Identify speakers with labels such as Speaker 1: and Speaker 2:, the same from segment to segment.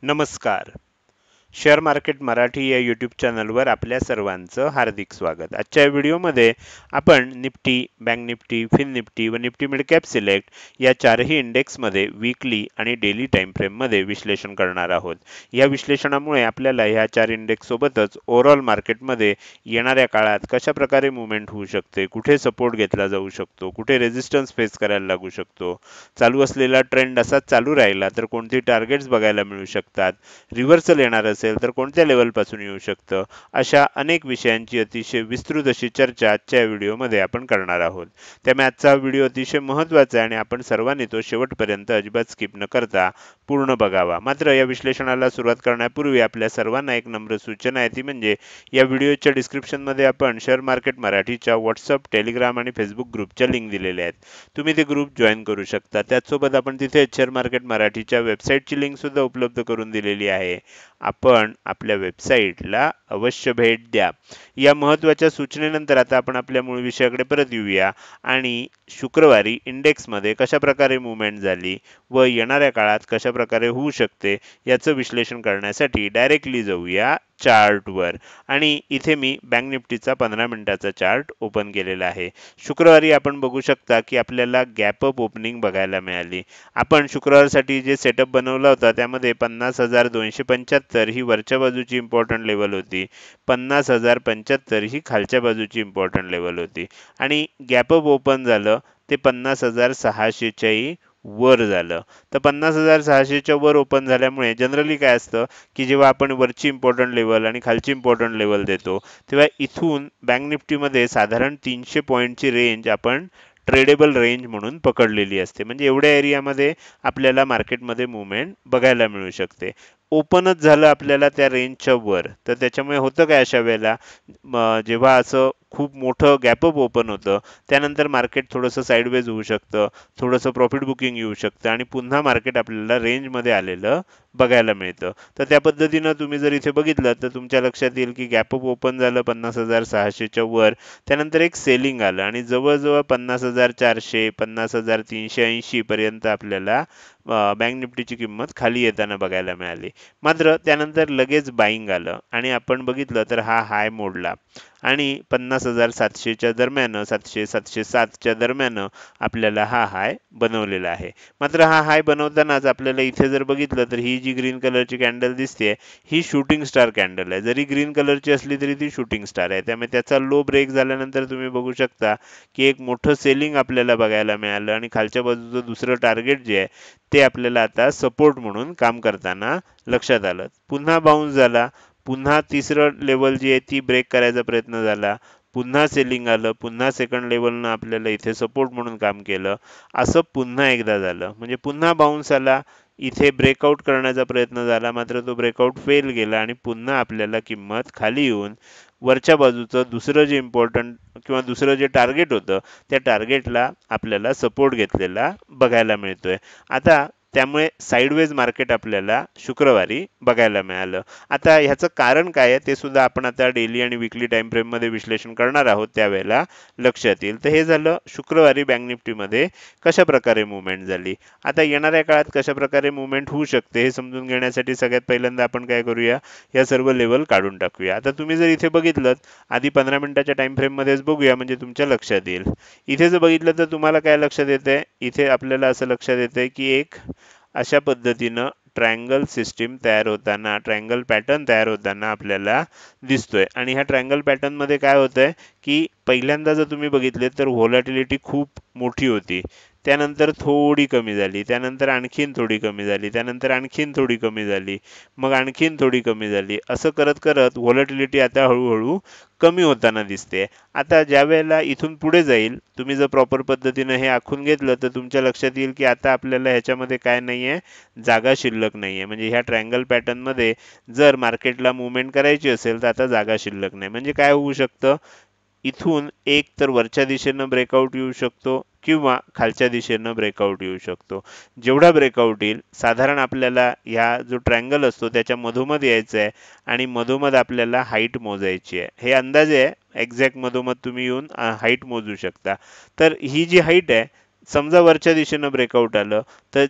Speaker 1: नमस्कार. Share market Marathi या YouTube चॅनलवर आपल्या सर्वांचं हार्दिक स्वागत. आजच्या व्हिडिओमध्ये आपण Nifty, bank Nifty, fin Nifty व निफ्टी मिड कॅप सिलेक्ट या चारही इंडेक्समध्ये वीकली आणि डेली टाइम फ्रेममध्ये विश्लेषण करणार आहोत. या विश्लेषणामुळे आपल्याला ह्या चार इंडेक्स सोबतच ओव्हरऑल मार्केटमध्ये येणाऱ्या काळात कशा प्रकारे मुवमेंट होऊ शकते, कुठे सपोर्ट घेतला जाऊ शकतो, कुठे रेझिस्टन्स फेस करायला लागू शकतो, चालू असलेला ट्रेंड असाच चालू राहिला तर कोणती टार्गेट्स बघायला मिळू शकतात, रिव्हर्सल येणार असेल तर कोणत्या लेवलपासून येऊ शकतं, अशा अनेक विषयांची अतिशय विस्तृत अशी चर्चा आजच्या व्हिडिओमध्ये आपण करणार आहोत. त्यामुळे आजचा व्हिडिओ अतिशय महत्त्वाचा आहे आणि आपण सर्वांनी तो शेवटपर्यंत अजिबात स्किप न करता पूर्ण बघावा. मात्र या विश्लेषणाला सुरुवात करण्यापूर्वी आपल्या सर्वांना एक नम्र सूचना आहे, ती म्हणजे या व्हिडिओच्या डिस्क्रिप्शनमध्ये आपण शेअर मार्केट मराठीच्या व्हॉट्सअप, टेलिग्राम आणि फेसबुक ग्रुपच्या लिंक दिलेल्या आहेत. तुम्ही ते ग्रुप जॉईन करू शकता. त्याचसोबत आपण तिथे शेअर मार्केट मराठीच्या वेबसाईटची लिंक सुद्धा उपलब्ध करून दिलेली आहे. आपण आपल्या वेबसाईटला अवश्य भेट द्या. या महत्त्वाच्या सूचनेनंतर आता आपण आपल्या मूळ विषयाकडे परत येऊया आणि शुक्रवारी इंडेक्समध्ये कशा प्रकारे मुवमेंट झाली व येणाऱ्या काळात कशा प्रकारे होऊ शकते याचं विश्लेषण करण्यासाठी डायरेक्टली जाऊया चार्टवर. आणि इथे मी बँक निफ्टीचा 15 मिनिटाचा चार्ट ओपन केलेला आहे. शुक्रवारी आपण बघू शकता की आपल्याला गॅप अप ओपनिंग बघायला मिळाली. आपण शुक्रवारसाठी जे सेटअप बनवला होता त्यामध्ये 50,275 ही वरच्या बाजूची इम्पॉर्टंट लेवल होती, 50,075 ही खालच्या बाजूची इम्पॉर्टंट लेवल होती आणि गॅप अप ओपन झालं ते 50,600च्याही वर झालं. तर 50,600च्या वर ओपन झाल्यामुळे जनरली काय असतं की जेव्हा आपण वरची इम्पॉर्टंट लेवल आणि खालची इम्पॉर्टंट लेवल देतो तेव्हा इथून बँक निफ्टीमध्ये साधारण 300 पॉईंटची रेंज आपण ट्रेडेबल रेंज म्हणून पकडलेली असते. म्हणजे एवढ्या एरियामध्ये आपल्याला मार्केटमध्ये मुवमेंट बघायला मिळू शकते. ओपनच झालं आपल्याला त्या रेंजच्या वर, तर त्याच्यामुळे होतं काय अशा वेळेला जेव्हा असं खूप मोठं गॅपअप ओपन होतं त्यानंतर मार्केट थोडंसं साईडवेज होऊ शकतं, थोडंसं प्रॉफिट बुकिंग येऊ शकतं आणि पुन्हा मार्केट आपल्याला रेंजमध्ये आलेलं बघायला मिळतं. तर त्या पद्धतीनं तुम्ही जर इथे बघितलं तर तुमच्या लक्षात येईल की गॅपअप ओपन झालं 50,600च्या वर, त्यानंतर एक सेलिंग आलं आणि जवळजवळ 50,400, 50,380 पर्यंत आपल्याला बँक निफ्टीची किंमत खाली येताना बघायला मिळाली. मात्र त्यानंतर लगेच बाईंग आलं आणि आपण बघितलं तर हा हाय मोडला आणि 50,700च्या दरम्यान, 700-707च्या दरम्यान आपल्याला हा हाय बनवलेला आहे. मात्र हा हाय बनवतानाच आपल्याला इथे जर बघितलं तर ही जी ग्रीन कलरची कॅन्डल दिसते ही शूटिंग स्टार कॅन्डल आहे. जरी ग्रीन कलरची असली तरी ती शूटिंग स्टार आहे. त्यामुळे त्याचा लो ब्रेक झाल्यानंतर तुम्ही बघू शकता की एक मोठं सेलिंग आपल्याला बघायला मिळालं आणि खालच्या बाजूचं दुसरं टार्गेट जे आहे ते आपल्याला आता सपोर्ट म्हणून काम करताना लक्षात आलं. पुन्हा बाउन्स झाला, पुन्हा तिसरं लेवल जी आहे ती ब्रेक करायचा प्रयत्न झाला, पुन्हा सेलिंग आलं, पुन्हा सेकंड लेवलनं आपल्याला इथे सपोर्ट म्हणून काम केलं. असं पुन्हा एकदा झालं, म्हणजे पुन्हा बाउन्स आला, इथे ब्रेकआउट करण्याचा प्रयत्न झाला, मात्र तो ब्रेकआउट फेल गेला आणि पुन्हा आपल्याला किंमत खाली येऊन वरच्या बाजूचं दुसरं जे इम्पॉर्टंट किंवा दुसरं जे टार्गेट होतं त्या टार्गेटला आपल्याला सपोर्ट घेतलेला बघायला मिळतोय. आता त्यामुळे साईडवेज मार्केट आपल्याला शुक्रवारी बघायला मिळालं. आता ह्याचं कारण काय आहे ते सुद्धा आपण आता डेली आणि विकली टाइम फ्रेममध्ये विश्लेषण करणार आहोत त्यावेळेला लक्षात येईल. तर हे झालं शुक्रवारी बँक निफ्टीमध्ये कशा प्रकारे मुवमेंट झाली. आता येणाऱ्या काळात कशा प्रकारे मुवमेंट होऊ शकते हे समजून घेण्यासाठी सगळ्यात पहिल्यांदा आपण काय करूया, या सर्व लेवल काढून टाकूया. आता तुम्ही जर इथे बघितलं आधी 15 मिनिटाच्या टाइम फ्रेममध्येच बघूया म्हणजे तुमच्या लक्षात येईल. इथे जर बघितलं तर तुम्हाला काय लक्षात येतंय, इथे आपल्याला असं लक्षात येतंय की एक अशा पद्धतीनं ट्रायंगल सिस्टीम तयार होताना, ट्रायंगल पॅटर्न तयार होताना आपल्याला दिसतोय. आणि ह्या ट्रायंगल पॅटर्न मध्ये काय होतंय की पहिल्यांदा जर तुम्ही बघितले तर व्होलॅटिलिटी खूप मोठी होती, त्यानंतर थोडी कमी झाली, त्यानंतर आणखीन थोडी कमी झाली, त्यानंतर आणखीन थोडी कमी झाली, मग आणखीन थोडी कमी झाली. असं करत करत व्होलॅटिलिटी आता हळूहळू कमी होताना दिसते. आता ज्या वेळेला इथून पुढे जाईल, तुम्ही जर प्रॉपर पद्धतीनं हे आखून घेतलं तर तुमच्या लक्षात येईल की आता आपल्याला ह्याच्यामध्ये काय नाहीये, जागा शिल्लक नाहीये. म्हणजे ह्या ट्रायंगल पॅटर्न मध्ये जर मार्केटला मुवमेंट करायची असेल तर आता जागा शिल्लक नाही. म्हणजे काय होऊ शकतं, इथून एक तर वरच्या दिशेनं ब्रेकआउट येऊ शकतो किंवा खालच्या दिशेनं ब्रेकआउट येऊ शकतो. जेवढा ब्रेकआउट येईल साधारण आपल्याला ह्या जो ट्रायंगल असतो त्याच्या मधोमध यायचं आहे आणि मधोमध आपल्याला हाईट मोजायची आहे. हे अंदाजे आहे, एक्झॅक्ट मधोमध तुम्ही येऊन हाईट मोजू शकता. तर ही जी हाईट आहे, समजा वरच्या दिशेनं ब्रेकआउट आलं तर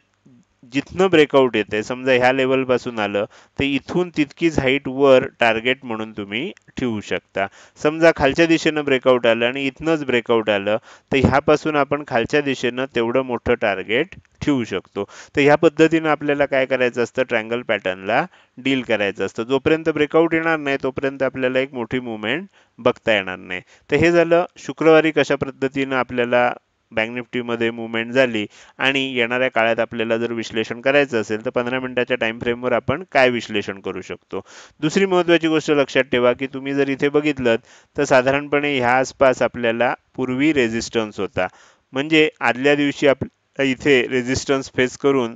Speaker 1: जिथनं ब्रेकआउट येते, समजा ह्या लेवल पासून आलं तर इथून तितकीच हाईट वर टार्गेट म्हणून तुम्ही ठेवू शकता. समजा खालच्या दिशेनं ब्रेकआउट आलं आणि इथनंच ब्रेकआउट आलं तर ह्यापासून आपण खालच्या दिशेनं तेवढं मोठं टार्गेट ठेवू शकतो. तर ह्या पद्धतीनं आपल्याला काय करायचं असतं, ट्रायंगल पॅटर्नला डील करायचं असतं. जोपर्यंत ब्रेकआउट येणार नाही तोपर्यंत आपल्याला एक मोठी मुवमेंट बघता येणार नाही. तर हे झालं शुक्रवारी कशा पद्धतीनं आपल्याला बँक निफ्टीमध्ये मुवमेंट झाली आणि येणाऱ्या काळात आपल्याला जर विश्लेषण करायचं असेल तर 15 मिनिटाच्या टाइम फ्रेमवर आपण काय विश्लेषण करू शकतो. दुसरी महत्त्वाची गोष्ट लक्षात ठेवा की तुम्ही जर इथे बघितलं तर साधारणपणे ह्या आसपास आपल्याला पूर्वी रेझिस्टन्स होता, म्हणजे आदल्या दिवशी इथे रेझिस्टन्स फेस करून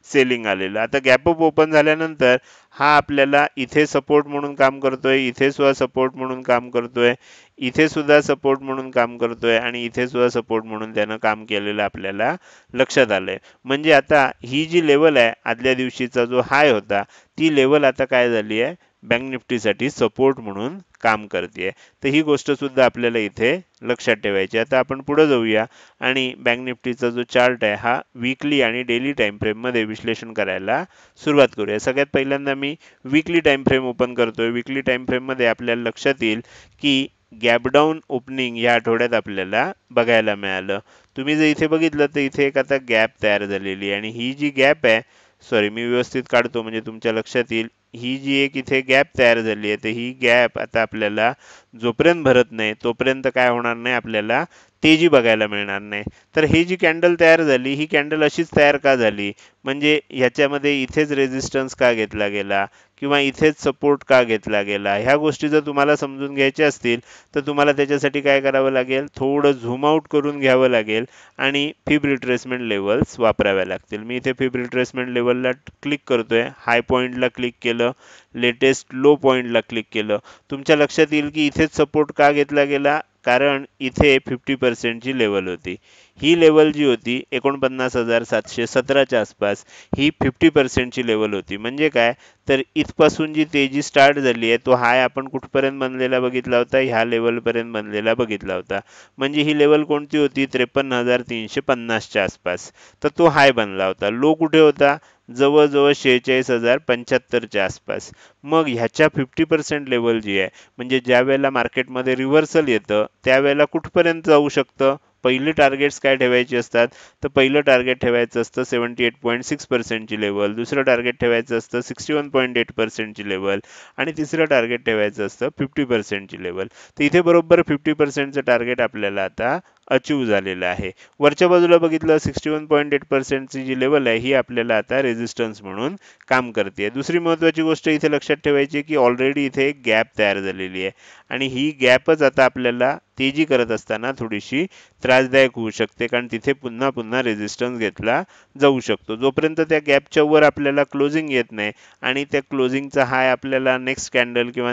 Speaker 1: सेलिंग आलेलं. आता गॅप अप ओपन झाल्यानंतर हा आपल्याला इथे सपोर्ट म्हणून काम करतोय, इथे सुद्धा सपोर्ट म्हणून काम करतोय, इथे सुद्धा सपोर्ट म्हणून काम करतोय आणि इथे सुद्धा सपोर्ट म्हणून त्यानं काम केलेलं आपल्याला लक्षात आलंय. म्हणजे आता ही जी लेवल आहे आदल्या दिवशीचा जो हाय होता ती लेवल आता काय झाली आहे, बँक निफ्टीसाठी सपोर्ट म्हणून काम करते. तर ही गोष्ट सुद्धा आपल्याला इथे लक्षात ठेवायची. आता आपण पुढे जाऊया आणि बँक निफ्टीचा जो चार्ट आहे हा वीकली आणि डेली टाइम फ्रेम मध्ये विश्लेषण करायला सुरुवात करूया. सगळ्यात पहिल्यांदा मी वीकली टाइम फ्रेम ओपन करतोय. वीकली टाइम फ्रेम मध्ये आपल्याला लक्षात येईल की गॅप डाऊन ओपनिंग या आठवड्यात आपल्याला बघायला मिळालं. तुम्ही जर इथे बघितलं तर इथे एक आता गॅप तयार झालेली आहे आणि ही जी गॅप आहे, सॉरी मी व्यवस्थित काढतो म्हणजे तुमच्या लक्षात येईल, ही जी एक इथे गॅप तयार झाली आहे तर ही गॅप आता आपल्याला जोपर्यंत भरत नाही तोपर्यंत काय होणार नाही, आपल्याला तेजी बघायला मिळणार नाही. तर ही जी कॅन्डल तयार झाली ही कॅन्डल अशीच तयार का झाली, म्हणजे ह्याच्यामध्ये इथेच रेझिस्टन्स का घेतला गेला किंवा इथेच सपोर्ट का घेतला गेला, ह्या गोष्टी जर तुम्हाला समजून घ्यायच्या असतील तर तुम्हाला त्याच्यासाठी काय करावं लागेल, थोडं झूम आउट करून घ्यावं लागेल आणि फिब रिट्रेसमेंट लेवल्स वापराव्या लागतील. मी इथे फिब रिट्रेसमेंट लेवलला क्लिक करतोय, हाय पॉईंटला क्लिक केलं, लेटेस्ट लो पॉईंटला क्लिक केलं. तुमच्या लक्षात येईल की इथेच सपोर्ट का घेतला गेला, कारण इथे 50% ची लेवल होती. ही लेवल जी होती 49,717च्या आसपास ही 50% ची लेवल होती. म्हणजे काय, तर इथपासून जी तेजी स्टार्ट झाली आहे तो हाय आपण कुठपर्यंत बनलेला बघितला होता, ह्या लेवलपर्यंत बनलेला बघितला होता. म्हणजे ही लेवल कोणती होती, 53,350च्या आसपास. तर तो हाय बनला होता. लो कुठे होता, जवळजवळ 46,075च्या आसपास. मग ह्याच्या 50% लेवल जी आहे, म्हणजे ज्या वेळेला मार्केटमध्ये रिव्हर्सल येतं त्यावेळेला कुठपर्यंत जाऊ शकतं, पहिले टार्गेट्स काय ठेवायचे असतात, तर पहिलं टार्गेट ठेवायचं असतं 78.6% ची लेवल, दुसरं टार्गेट ठेवायचं असतं 61.8% ची लेवल आणि तिसरं टार्गेट ठेवायचं असतं 50% ची लेवल. तर इथे बरोबर 50%चं टार्गेट आपल्याला आता अचीव झालेलं आहे. वरच्या बाजूला बघितलं 61.8% ची जी लेवल आहे ही आपल्याला आता रेझिस्टन्स म्हणून काम करते. दुसरी महत्त्वाची गोष्ट इथे लक्षात ठेवायची की ऑलरेडी इथे एक गॅप तयार झालेली आहे आणि ही गॅपच आता आपल्याला तेजी करत असताना थोडीशी त्रासदायक होऊ शकते, कारण तिथे पुन्हा पुन्हा रेझिस्टन्स घेतला जाऊ शकतो. जोपर्यंत त्या गॅपच्या वर आपल्याला क्लोजिंग येत नाही आणि त्या क्लोजिंगचा हाय आपल्याला नेक्स्ट कॅन्डल किंवा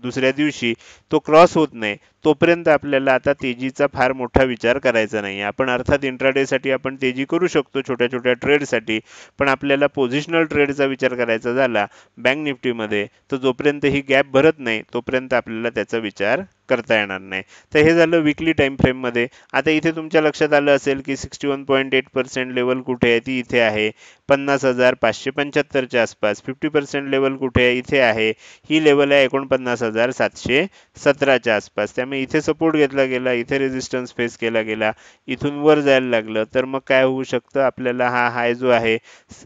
Speaker 1: दुसऱ्या दिवशी तो क्रॉस होत नाही तोपर्यंत आपल्याला आता तेजीचा फार मोठा विचार करायचा नाही. आपण अर्थात इंट्राडेसाठी आपण तेजी करू शकतो छोट्या छोट्या ट्रेडसाठी, पण आपल्याला पोझिशनल ट्रेडचा विचार करायचा झाला बँक निफ्टीमध्ये तर जोपर्यंत ही गॅप भरत नाही तोपर्यंत आपल्याला त्याचा विचार करता येणार नाही. तर हे झालं वीकली टाइम फ्रेम मध्ये. आता इथे तुमच्या लक्षात आलं असेल की 61.8% लेवल कुठे आहे, ती इथे आहे 50,575च्या आसपास. 50% लेवल कुठे आहे, इथे आहे, ही लेवल आहे 49,717च्या आसपास. त्यामुळे इथे सपोर्ट घेतला गेला, इथे रेझिस्टन्स फेस केला गेला, इथून वर जायला लागलं तर मग काय होऊ शकतं, आपल्याला हा हाय जो आहे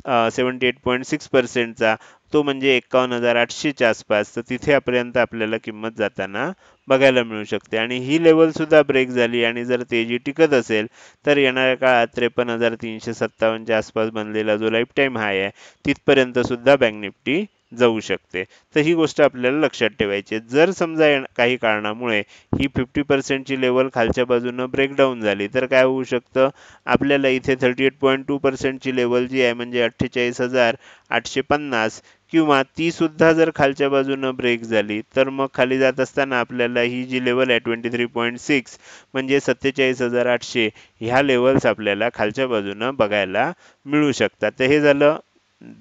Speaker 1: 78.6%चा तो म्हणजे 51,800च्या आसपास, तर तिथेपर्यंत आपल्याला किंमत जाताना बघायला मिळू शकते. आणि ही लेवल सुद्धा ब्रेक झाली आणि जर तेजी टिकत असेल तर येणाऱ्या काळात 53,357च्या आसपास बनलेला जो लाईफ टाईम हाय आहे तिथपर्यंत सुद्धा बँक निफ्टी जाऊ शकते. तर ही गोष्ट आपल्याला लक्षात ठेवायची. जर समजा काही कारणामुळे ही 50% ची लेवल खालच्या बाजूनं ब्रेकडाऊन झाली तर काय होऊ शकतं, आपल्याला इथे 38.2% ची लेवल जी आहे म्हणजे 48,850 किंवा ती सुद्धा जर खालच्या बाजूनं ब्रेक झाली तर मग खाली जात असताना आपल्याला ही जी लेवल आहे 23.6 म्हणजे 47,800 ह्या लेवल्स आपल्याला खालच्या बाजूनं बघायला मिळू शकतात. तर हे झालं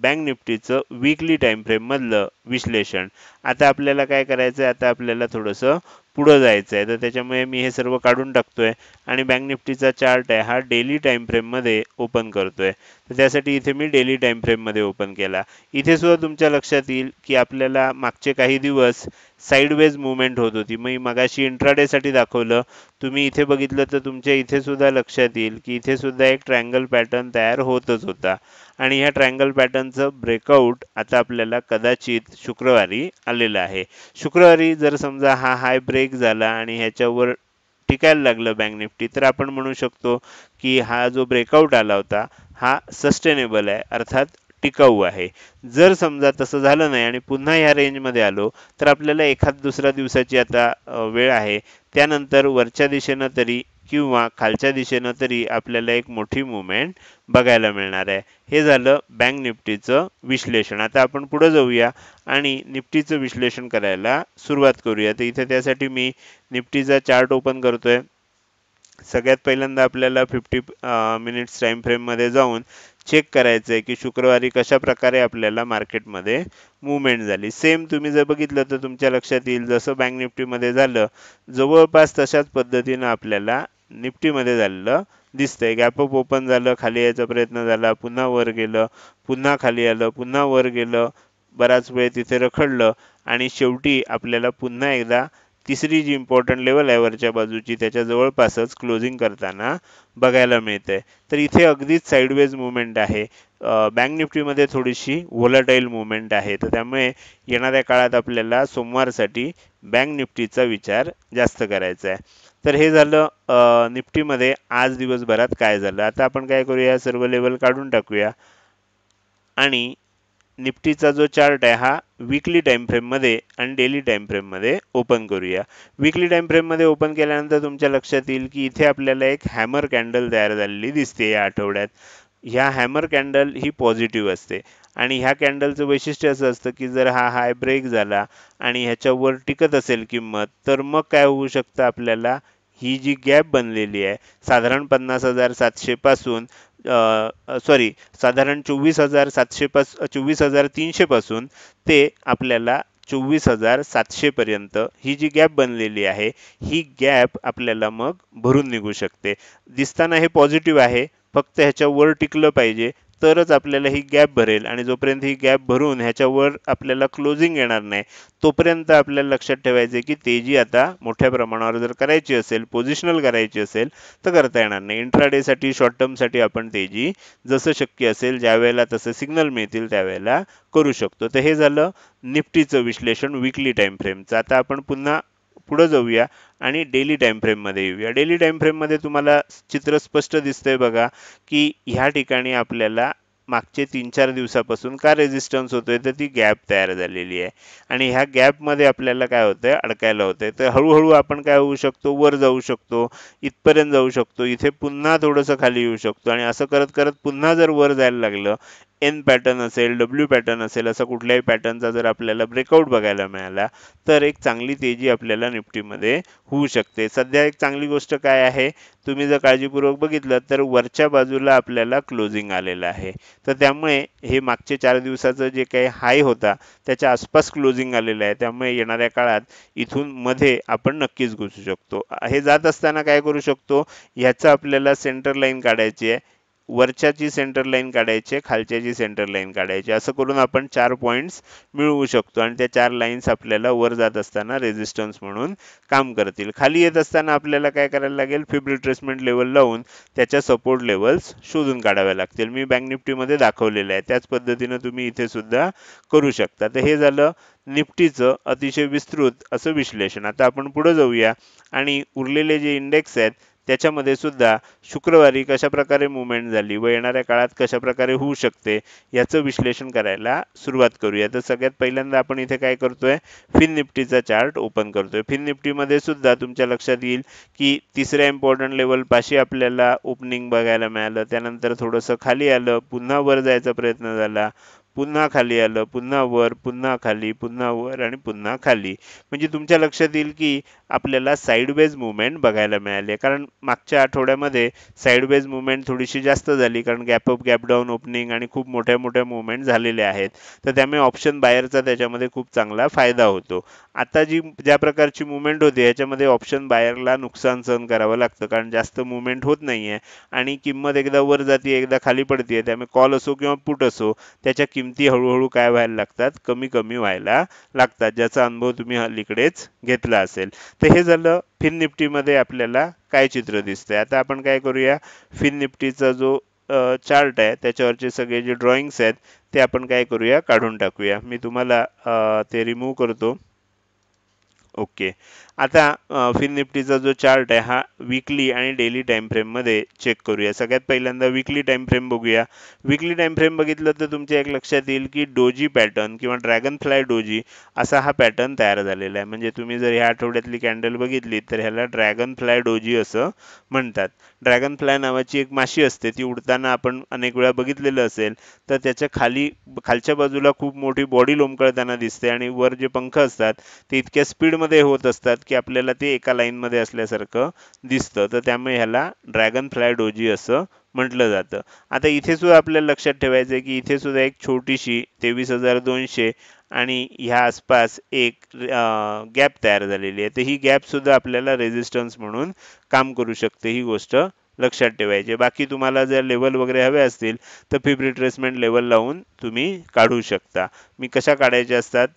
Speaker 1: बँक निफ्टीचं वीकली टाइम फ्रेम मधलं विश्लेषण. आता आपल्याला काय करायचं आहे, आता आपल्याला थोडंसं पुढं जायचं आहे, तर त्याच्यामुळे मी हे सर्व काढून टाकतोय आणि बँक निफ्टीचा चार्ट आहे हा डेली टाइम फ्रेममध्ये ओपन करतोय. तर त्यासाठी इथे मी डेली टाइम फ्रेममध्ये ओपन केला. इथे सुद्धा तुमच्या लक्षात येईल की आपल्याला मागचे काही दिवस साईडवेज मुवमेंट होत होती. मी मगाशी इंट्राडेसाठी दाखवलं, तुम्ही इथे बघितलं तर तुमच्या इथे सुद्धा लक्षात येईल की इथे सुद्धा एक ट्रायंगल पॅटर्न तयार होतच होता आणि ह्या ट्रायंगल पॅटर्नचं ब्रेकआउट आता आपल्याला कदाचित शुक्रवारी आलेलं आहे. शुक्रवारी जर समजा हा हाय ब्रेक झाला आणि ह्याच्यावर टिकायला लागलं बँक निफ्टी, तर आपण म्हणू शकतो की हा जो ब्रेकआउट आला होता हा सस्टेनेबल आहे, अर्थात टिकाऊ आहे. जर समजा तसं झालं नाही आणि पुन्हा ह्या रेंजमध्ये आलो, तर आपल्याला एखाद दुसऱ्या दिवसाची आता वेळ आहे. त्यानंतर वरच्या दिशेनं तरी किंवा खालच्या दिशेनं तरी आपल्याला एक मोठी मुवमेंट बघायला मिळणार आहे. हे झालं बँक निफ्टीचं विश्लेषण. आता आपण पुढे जाऊया आणि निफ्टीचं विश्लेषण करायला सुरुवात करूया. तर इथे त्यासाठी मी निफ्टीचा चार्ट ओपन करतोय. सगळ्यात पहिल्यांदा आपल्याला 50 मिनिट्स टाइम फ्रेममध्ये जाऊन चेक करायचं आहे की शुक्रवारी कशा प्रकारे आपल्याला मार्केटमध्ये मुवमेंट झाली. सेम तुम्ही जर बघितलं तर तुमच्या लक्षात येईल, जसं बँक निफ्टीमध्ये झालं जवळपास तशाच पद्धतीनं आपल्याला निफ्टीमध्ये झालेलं दिसतंय. गॅपअप ओपन झालं, खाली यायचा प्रयत्न झाला, पुन्हा वर गेलं, पुन्हा खाली आलं, पुन्हा वर गेलं, बराच वेळ तिथे रखडलं आणि शेवटी आपल्याला पुन्हा एकदा तिसरी जी इम्पॉर्टंट लेवल आहे वरच्या बाजूची त्याच्या जवळपासच क्लोजिंग करताना बघायला मिळते. तर इथे अगदीच साईडवेज मुवमेंट आहे. बँक निफ्टीमध्ये थोडीशी व्होलाटाईल मुवमेंट आहे, तर त्यामुळे येणाऱ्या काळात आपल्याला सोमवारसाठी बँक निफ्टीचा विचार जास्त करायचा आहे. तर हे झालं निफ्टीमध्ये आज दिवसभरात काय झालं. आता आपण काय करूया, सर्व लेवल काढून टाकूया आणि निफ्टीचा जो चार्ट आहे हा वीकली टाइम फ्रेममध्ये आणि डेली टाइम फ्रेममध्ये ओपन करूया. वीकली टाइम फ्रेममध्ये ओपन केल्यानंतर तुमच्या लक्षात येईल की इथे आपल्याला एक हॅमर कॅन्डल तयार झालेली दिसते या आठवड्यात. ह्या हॅमर कॅन्डल ही पॉझिटिव्ह असते आणि ह्या कॅन्डलचं वैशिष्ट्य असं असतं की जर हा हाय ब्रेक झाला आणि ह्याच्यावर टिकत असेल किंमत, तर मग काय होऊ शकतं, आपल्याला ही जी गॅप बनलेली आहे साधारण 50,700 पासून सॉरी साधारण 24,700 24,300 पासून ते आपल्याला 24,700 पर्यंत ही जी गॅप बनलेली आहे, ही गॅप आपल्याला मग भरून निघू शकते. दिसताना हे पॉझिटिव्ह आहे, फक्त ह्याच्यावर टिकलं पाहिजे तरच आपल्याला ही गॅप भरेल आणि जोपर्यंत ही गॅप भरून ह्याच्यावर आपल्याला क्लोजिंग येणार नाही तोपर्यंत आपल्याला लक्षात ठेवायचे की तेजी आता मोठ्या प्रमाणावर जर करायची असेल, पोझिशनल करायची असेल तर करता येणार नाही. इंट्राडेसाठी शॉर्ट टर्मसाठी आपण तेजी जसं शक्य असेल ज्यावेळेला तसं सिग्नल मिळतील त्यावेळेला करू शकतो. तर हे झालं निफ्टीचं विश्लेषण वीकली टाइम फ्रेमचं. आता आपण पुन्हा पुढे जाऊया आणि डेली टाइम फ्रेममध्ये येऊया. डेली टाइम फ्रेममध्ये तुम्हाला चित्र स्पष्ट दिसतंय बघा की ह्या ठिकाणी आपल्याला मागचे 3-4 दिवसापासून का रेझिस्टन्स होतोय, तर ती गॅप तयार झालेली आहे आणि ह्या गॅपमध्ये आपल्याला काय होतंय, अडकायला होतंय. तर हळूहळू आपण काय होऊ शकतो, वर जाऊ शकतो, इथपर्यंत जाऊ शकतो, इथे पुन्हा थोडंसं खाली येऊ शकतो आणि असं करत करत पुन्हा जर वर जायला लागलं, एन पॅटर्न असेल, डब्ल्यू पॅटर्न असेल, असं कुठल्याही पॅटर्नचा जर आपल्याला ब्रेकआउट बघायला मिळाला तर एक चांगली तेजी आपल्याला निफ्टीमध्ये होऊ शकते. सध्या एक चांगली गोष्ट काय आहे, तुम्ही जर काळजीपूर्वक बघितलं तर वरच्या बाजूला आपल्याला क्लोजिंग आलेलं आहे. तर त्यामुळे हे मागचे 4 दिवसाचं जे काही हाय होता त्याच्या आसपास क्लोजिंग आलेलं आहे. त्यामुळे येणाऱ्या काळात इथून मध्ये आपण नक्कीच घुसू शकतो. हे जात असताना काय करू शकतो, ह्याचं आपल्याला सेंटर लाईन काढायची आहे, वरच्याची सेंटर लाईन काढायची आहे, खालच्याची सेंटर लाईन काढायची, असं करून आपण 4 पॉईंट्स मिळवू शकतो आणि त्या 4 लाईन्स आपल्याला वर जात असताना रेझिस्टन्स म्हणून काम करतील. खाली येत असताना आपल्याला काय करायला लागेल, फिब रिट्रेसमेंट लेवल लावून त्याच्या सपोर्ट लेवल्स शोधून काढाव्या लागतील. मी बँक निफ्टीमध्ये दाखवलेलं आहे, त्याच पद्धतीनं तुम्ही इथे सुद्धा करू शकता. तर हे झालं निफ्टीचं अतिशय विस्तृत असं विश्लेषण. आता आपण पुढे जाऊया आणि उरलेले जे इंडेक्स आहेत त्याच्यामध्ये सुद्धा शुक्रवारी कशा प्रकारे मुवमेंट झाली व येणाऱ्या काळात कशा प्रकारे होऊ शकते याचं विश्लेषण करायला सुरुवात करूया. तर सगळ्यात पहिल्यांदा आपण इथे काय करतोय, फिन निफ्टीचा चार्ट ओपन करतोय. फिन निफ्टीमध्ये सुद्धा तुमच्या लक्षात येईल की तिसऱ्या इम्पॉर्टंट लेवल पाशी आपल्याला ओपनिंग बघायला मिळालं, त्यानंतर थोडंसं खाली आलं, पुन्हा वर जायचा प्रयत्न झाला, पुन्हा खाली आलं, पुन्हा वर, पुन्हा खाली, पुन्हा वर आणि पुन्हा खाली. म्हणजे तुमच्या लक्षात येईल की आपल्याला साइडवेज मूव्हमेंट बघायला मिळाली. कारण मागच्या आठवड्यामध्ये साइडवेज मूव्हमेंट थोडीशी जास्त झाली, कारण gap up, gap down opening आणि खूप मोठ्या मोठ्या मूव्हमेंट झालेल्या आहेत. तर त्यामुळे ऑप्शन बायरचा त्याच्यामध्ये खूप चांगला फायदा होतो. आता ज्या प्रकारची मूव्हमेंट होते ह्याच्यामध्ये ऑप्शन बायरला नुकसान सहन करावं लागतं, कारण जास्त मूव्हमेंट होत नाहीये आणि किंमत एकदा वर जाते एकदा खाली पडते. त्यामुळे कॉल असो किंवा पुट असो, त्याच्या किमती हळूहळू काय व्हायला लागतात, कमी कमी व्हायला लागतात, ज्याचा अनुभव तुम्ही अलीकडेच घेतला असेल. तर हे झालं फिन निफ्टीमध्ये आपल्याला काय चित्र दिसतंय. आता आपण काय करूया, फिन निफ्टीचा जो चार्ट आहे त्याच्यावरचे सगळे जे ड्रॉइंग्स आहेत ते आपण काय करूया, काढून टाकूया. मी तुम्हाला ते रिमूव्ह करतो. ओके. आता फिन निफ्टीचा जो चार्ट आहे हा वीकली आणि डेली टाइम फ्रेम मध्ये चेक करूया. सगळ्यात पहिल्यांदा वीकली टाइम फ्रेम बघूया. वीकली टाइम फ्रेम बघितलं तर तुमच्या एक लक्षात येईल की डोजी पॅटर्न किंवा ड्रॅगन फ्लाय डोजी असा हा पॅटर्न तयार झालेला आहे. म्हणजे तुम्ही जर ह्या आठवड्यातली कॅन्डल बघितली तर ह्याला ड्रॅगन फ्लाय डोजी असं म्हणतात. ड्रॅगन फ्लाय नावाची एक माशी असते, ती उडताना आपण अनेक वेळा बघितलेलं असेल. तर त्याच्या खालच्या बाजूला खूप मोठी बॉडी लोंबकळताना दिसते आणि वर जे पंख असतात ते इतक्या स्पीडमध्ये होत असतात की आपल्याला ते एका लाईनमध्ये असल्यासारखं दिसतं. तर त्यामुळे ह्याला ड्रॅगन फ्लाय डोजी असं म्हटलं जातं. आता इथे सुद्धा आपल्याला लक्षात ठेवायचं आहे की इथे सुद्धा एक छोटीशी 23,200 आणि ह्या आसपास एक गॅप तयार झालेली आहे. तर ही गॅप सुद्धा आपल्याला रेझिस्टन्स म्हणून काम करू शकते. ही गोष्ट लक्षात ठेवायची. बाकी तुम्हाला जर लेवल वगैरे हवे असतील तर फिब रिट्रेसमेंट लेवल लावून तुम्ही काढू शकता. मी कशा काढायच्या असतात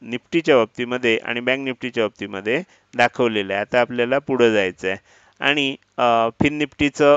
Speaker 1: निफ्टीच्या बाबतीमध्ये आणि बँक निफ्टीच्या बाबतीमध्ये दाखवलेलं आहे. आता आपल्याला पुढे जायचं आहे आणि फिन निफ्टीचं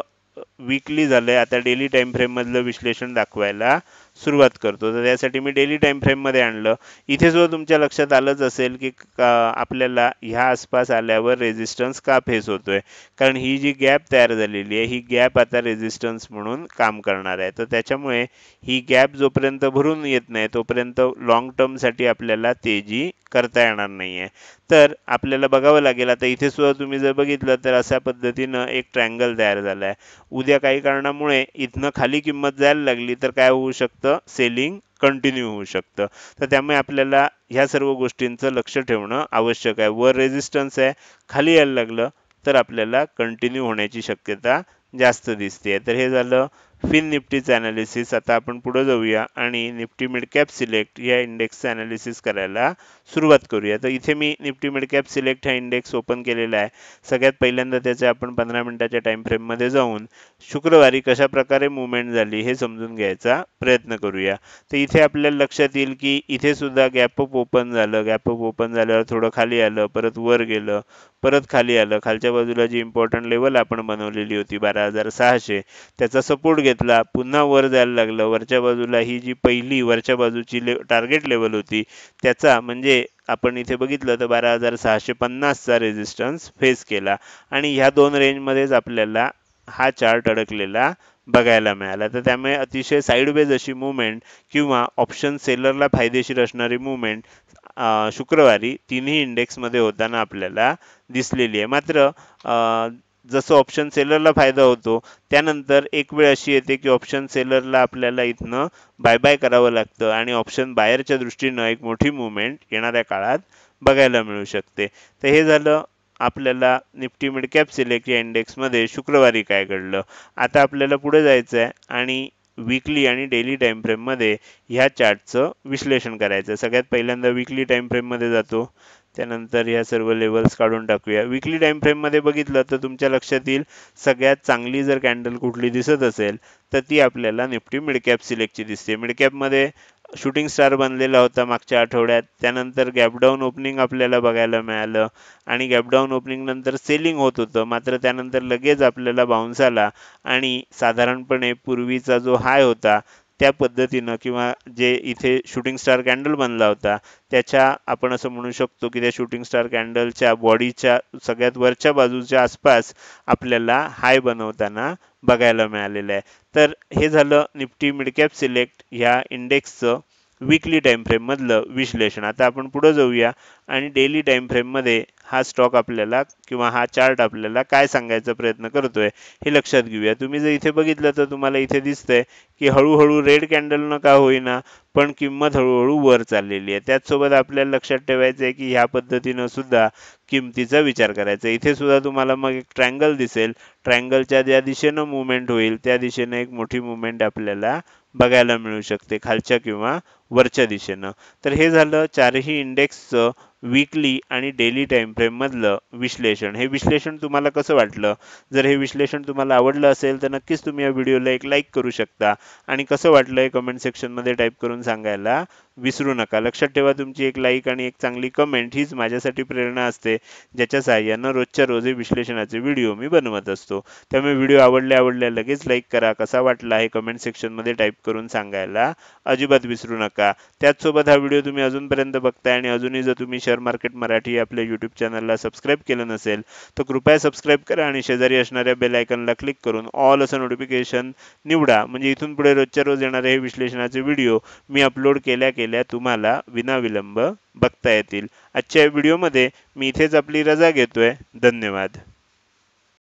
Speaker 1: वीकली झालंय. आता डेली टाइम फ्रेम मधलं विश्लेषण दाखवायला सुरुवात करतो. तर त्यासाठी मी डेली टाइम फ्रेम मध्ये आणलं. इथे सुद्धा तुमच्या लक्षात आलंच असेल की आपल्याला ह्या आसपास आल्यावर रेझिस्टन्स का फेस होतोय, कारण ही जी गॅप तयार झालेली आहे ही गॅप आता रेझिस्टन्स म्हणून काम करणार आहे. तर त्याच्यामुळे ही गॅप जोपर्यंत भरून येत नाही तोपर्यंत लॉंग टर्म साठी आपल्याला तेजी करता येणार नाहीये. तर आपल्याला बघावं लागेल. आता इथे सुद्धा तुम्ही जर बघितलं तर अशा पद्धतीनं एक ट्रँगल तयार झालाय. उद्या काही कारणामुळे इथनं खाली किंमत जायला लागली तर काय होऊ शकतं, सेलिंग कंटिन्यू होऊ शकतं. तर त्यामुळे आपल्याला ह्या सर्व गोष्टींचं लक्ष ठेवणं आवश्यक आहे. वर रेझिस्टन्स आहे, खाली यायला लागलं तर आपल्याला कंटिन्यू होण्याची शक्यता जास्त दिसते. तर हे झालं फिन निफ्टीचं अनालिसिस. आता आपण पुढे जाऊया आणि निफ्टी मिड कॅप सिलेक्ट या इंडेक्सचं अनालिसिस करायला सुरुवात करूया. तर इथे मी निफ्टी मिड कॅप सिलेक्ट हा इंडेक्स ओपन केलेला आहे. सगळ्यात पहिल्यांदा त्याचे आपण 15 मिनिटाच्या टाइम फ्रेम मध्ये जाऊन शुक्रवारी कशा प्रकारे मुवमेंट झाली हे समजून घ्यायचा प्रयत्न करूया. तर इथे आपल्याला लक्षात येईल की इथे सुद्धा गॅप अप ओपन झालं. गॅप अप ओपन झाल्यावर थोडं खाली आलं, परत वर गेलं, परत खाली आलं. खालच्या बाजूला जी इम्पॉर्टंट लेवल आपण बनवलेली होती 12,600 त्याचा सपोर्ट घेतला, पुन्हा वर जायला लागलं. वरच्या बाजूला ही जी पहिली वरच्या बाजूची टार्गेट लेवल होती त्याचा म्हणजे आपण इथे बघितलं तर 12,650 चा रेझिस्टन्स फेस केला आणि ह्या दोन रेंजमध्येच आपल्याला हा चार्ट अडकलेला बघायला मिळाला. तर त्यामुळे अतिशय साइडवेज अशी मूव्हमेंट किंवा ऑप्शन सेलरला फायदेशीर असणारी मूव्हमेंट शुक्रवारी तिन्ही इंडेक्समध्ये होताना आपल्याला दिसलेली आहे. मात्र जसं ऑप्शन सेलरला फायदा होतो त्यानंतर एक वेळ अशी येते की ऑप्शन सेलरला आपल्याला इथनं बाय बाय करावं लागतं आणि ऑप्शन बायरच्या दृष्टीनं एक मोठी मूव्हमेंट येणाऱ्या काळात बघायला मिळू शकते. तर हे झालं आपल्याला निफ्टी मिड कॅप सिलेक्ट या इंडेक्समध्ये शुक्रवारी काय घडलं. आता आपल्याला पुढे जायचं आहे आणि वीकली आणि डेली टाइम फ्रेममध्ये ह्या चार्टचं विश्लेषण करायचं. सगळ्यात पहिल्यांदा वीकली टाइम फ्रेममध्ये जातो, त्यानंतर ह्या सर्व लेवल्स काढून टाकूया. वीकली टाइम फ्रेममध्ये बघितलं तर तुमच्या लक्षात येईल सगळ्यात चांगली जर कॅन्डल कुठली दिसत असेल तर ती आपल्याला निफ्टी मिड कॅप सिलेक्टची दिसते. मिड कॅपमध्ये शूटिंग स्टार बनलेला होता मागच्या आठवड्यात, त्यानंतर गॅपडाऊन ओपनिंग आपल्याला बघायला मिळालं आणि गॅपडाऊन ओपनिंग नंतर सेलिंग होत होतं. मात्र त्यानंतर लगेच आपल्याला बाउन्स आला आणि साधारणपणे पूर्वीचा जो हाय होता त्या पद्धतीनं किंवा जे इथे शूटिंग स्टार कॅन्डल बनला होता त्याच्या आपण असं म्हणू शकतो की त्या शूटिंग स्टार कॅन्डलच्या बॉडीच्या सगळ्यात वरच्या बाजूच्या आसपास आपल्याला हाय बनवताना बघायला मिळालेलं आहे. तर हे झालं निफ्टी मिड कॅप सिलेक्ट ह्या इंडेक्सचं वीकली टाइम फ्रेम मधलं विश्लेषण. आता आपण पुढे जाऊया आणि डेली टाइम फ्रेम मध्ये हा स्टॉक आपल्याला किंवा हा चार्ट आपल्याला काय सांगायचा प्रयत्न करतोय हे लक्षात घेऊया. तुम्ही जर इथे बघितलं तर तुम्हाला इथे दिसतंय की हळूहळू रेड कॅन्डल न का होईना पण किंमत हळूहळू वर चाललेली आहे. त्याचसोबत आपल्याला लक्षात ठेवायचं आहे की ह्या पद्धतीनं सुद्धा किमतीचा विचार करायचा. इथे सुद्धा तुम्हाला मग एक ट्रायंगल दिसेल. ट्रायंगलच्या ज्या दिशेनं मुवमेंट होईल त्या दिशेनं एक मोठी मुवमेंट आपल्याला बघायला मिळू शकते, खालच्या किंवा वरच्या दिशेनं. तर हे झालं चारही इंडेक्सचं वीकली आणि डेली टाइम फ्रेम मधलं विश्लेषण. हे विश्लेषण तुम्हाला कसं वाटलं? जर हे विश्लेषण तुम्हाला आवडलं असेल तर नक्कीच तुम्ही या व्हिडिओला एक लाईक करू शकता आणि कसं वाटलं हे कमेंट सेक्शनमध्ये टाईप करून सांगायला विसरू नका. लक्षात ठेवा, तुमची एक लाईक आणि एक चांगली कमेंट हीच माझ्यासाठी प्रेरणा असते, ज्याच्या सहाय्यानं रोजच्या रोज हे विश्लेषणाचे व्हिडिओ मी बनवत असतो. त्यामुळे व्हिडिओ आवडल्या लगेच लाईक करा. कसा वाटला हे कमेंट सेक्शनमध्ये टाईप करून सांगायला अजिबात विसरू नका. त्याचसोबत हा व्हिडिओ तुम्ही अजूनपर्यंत बघताय आणि अजूनही जर तुम्ही शेअर मार्केट मराठी आपल्या यूट्यूब चॅनलला सबस्क्राईब केलं नसेल तर कृपया सबस्क्राईब करा आणि शेजारी असणाऱ्या बेल आयकॉनला क्लिक करून ऑल असं नोटिफिकेशन निवडा. म्हणजे इथून पुढे रोजच्या रोज येणारे हे विश्लेषणाचे व्हिडिओ मी अपलोड केल्या तुम्हाला विनाविलंब बघता येतील. आजच्या व्हिडिओमध्ये मी इथेच आपली रजा घेतोय. धन्यवाद.